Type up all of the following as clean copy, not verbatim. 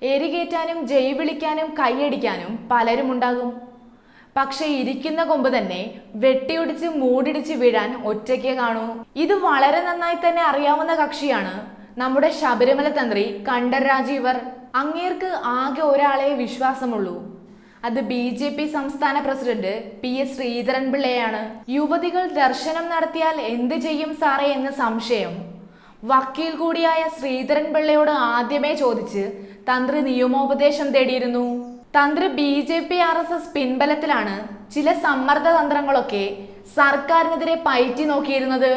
എരികേറ്റാനും ജയ് വിളിക്കാനും കൈയടിക്കാനും പലരുമുണ്ടാകും. പക്ഷെ ഇരിക്കുന്ന കൊമ്പ് തന്നെ വെട്ടിയൊടിച്ച് മൂടിടിച്ച് വീഴാൻ ഒറ്റയ്ക്കേ കാണൂ. ഇത് വളരെ നന്നായി തന്നെ അറിയാവുന്ന കക്ഷിയാണ് നമ്മുടെ ശബരിമല തന്ത്രി കണ്ഠര് രാജീവർ. അങ്ങേർക്ക് ആകെ ഒരാളെ വിശ്വാസമുള്ളൂ. അത് BJP സംസ്ഥാന പ്രസിഡന്റ് PS ശ്രീധരൻപിള്ളയാണ്. യുവതികൾ ദർശനം നടത്തിയാൽ എന്ത് ചെയ്യും സാറേ എന്ന സംശയം വക്കീൽ കൂടിയായ ശ്രീധരൻപിള്ളയോട് ആദ്യമേ ചോദിച്ച് തന്ത്രി നിയമോപദേശം തേടിയിരുന്നു. തന്ത്രി BJP RSS പിൻബലത്തിലാണ് ചില സമ്മർദ്ദ തന്ത്രങ്ങളൊക്കെ സർക്കാരിനെതിരെ പയറ്റി നോക്കിയിരുന്നത്.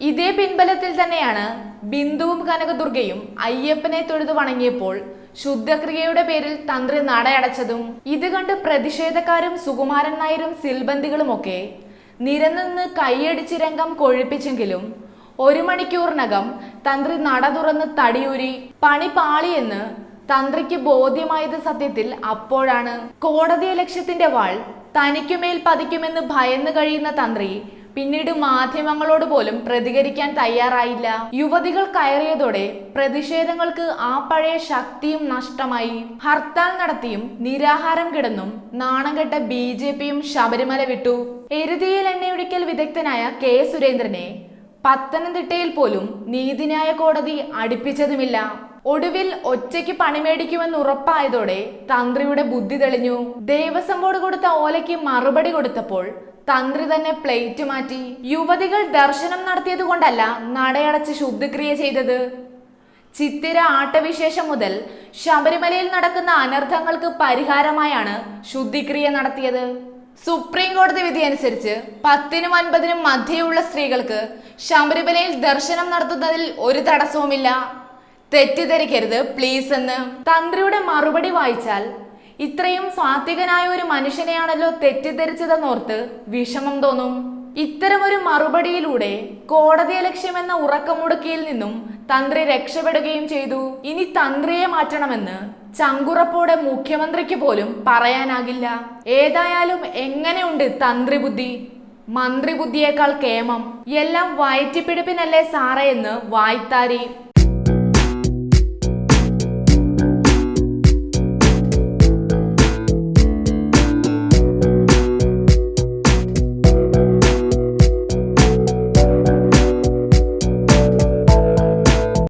ഇതേ പിൻബലത്തിൽ തന്നെയാണ് ബിന്ദുവും കനകദുർഗയും അയ്യപ്പനെ തൊഴുതു വണങ്ങിയപ്പോൾ ശുദ്ധക്രിയയുടെ പേരിൽ തന്ത്രി നടയടച്ചതും. ഇത് കണ്ട് പ്രതിഷേധക്കാരും സുകുമാരൻ നായരും സിൽബന്ദികളുമൊക്കെ നിരനിന്ന് കൈയടിച്ച് രംഗം കൊഴുപ്പിച്ചെങ്കിലും 1 മണിക്കൂറിനകം തന്ത്രി നട തുറന്ന് തടിയൂരി. പണി പാളിയെന്ന് തന്ത്രിക്ക് ബോധ്യമായത് സത്യത്തിൽ അപ്പോഴാണ്. കോടതിയലക്ഷ്യത്തിന്റെ വാൾ തനിക്കുമേൽ പതിക്കുമെന്ന് ഭയന്ന് കഴിയുന്ന തന്ത്രി പിന്നീട് മാധ്യമങ്ങളോട് പോലും പ്രതികരിക്കാൻ തയ്യാറായില്ല. യുവതികൾ കയറിയതോടെ പ്രതിഷേധങ്ങൾക്ക് ആ പഴയ ശക്തിയും നഷ്ടമായി. ഹർത്താൽ നടത്തിയും നിരാഹാരം കിടന്നും നാണംകെട്ട BJPയും ശബരിമല വിട്ടു. എരുതിയിൽ എണ്ണയൊഴിക്കൽ വിദഗ്ധനായ K സുരേന്ദ്രനെ പത്തനംതിട്ടയിൽ പോലും നീതിന്യായ കോടതി അടുപ്പിച്ചതുമില്ല. ഒടുവിൽ ഒറ്റയ്ക്ക് പണിമേടിക്കുമെന്ന് ഉറപ്പായതോടെ തന്ത്രിയുടെ ബുദ്ധി തെളിഞ്ഞു. ദേവസ്വം ബോർഡ് കൊടുത്ത ഓലയ്ക്ക് മറുപടി കൊടുത്തപ്പോൾ തന്ത്രി തന്നെ പ്ലേറ്റ് മാറ്റി. യുവതികൾ ദർശനം നടത്തിയത് കൊണ്ടല്ല നടയടച്ച് ശുദ്ധിക്രിയ ചെയ്തത്. ചിത്തിര ആട്ടവിശേഷം മുതൽ ശബരിമലയിൽ നടക്കുന്ന അനർത്ഥങ്ങൾക്ക് പരിഹാരമായാണ് ശുദ്ധിക്രിയ നടത്തിയത്. സുപ്രീം കോടതി വിധി അനുസരിച്ച് 10നും 50നും മധ്യയുള്ള സ്ത്രീകൾക്ക് ശബരിമലയിൽ ദർശനം നടത്തുന്നതിൽ ഒരു തടസ്സവുമില്ല. തെറ്റിദ്ധരിക്കരുത് പ്ലീസ് എന്ന്. തന്ത്രിയുടെ മറുപടി വായിച്ചാൽ ഇത്രയും സാത്വികനായ ഒരു മനുഷ്യനെയാണല്ലോ തെറ്റിദ്ധരിച്ചതെന്നോർത്ത് വിഷമം തോന്നും. ഇത്തരമൊരു മറുപടിയിലൂടെ കോടതിയലക്ഷ്യമെന്ന ഉറക്കമുടുക്കിയിൽ നിന്നും തന്ത്രി രക്ഷപ്പെടുകയും ചെയ്തു. ഇനി തന്ത്രിയെ മാറ്റണമെന്ന് ചങ്കുറപ്പോടെ മുഖ്യമന്ത്രിക്ക് പോലും പറയാനാകില്ല. ഏതായാലും എങ്ങനെയുണ്ട് തന്ത്രി ബുദ്ധി? മന്ത്രി ബുദ്ധിയേക്കാൾ കേമം. എല്ലാം വയറ്റിപ്പിടിപ്പിനല്ലേ സാറേ എന്ന് വായ്ത്താരി.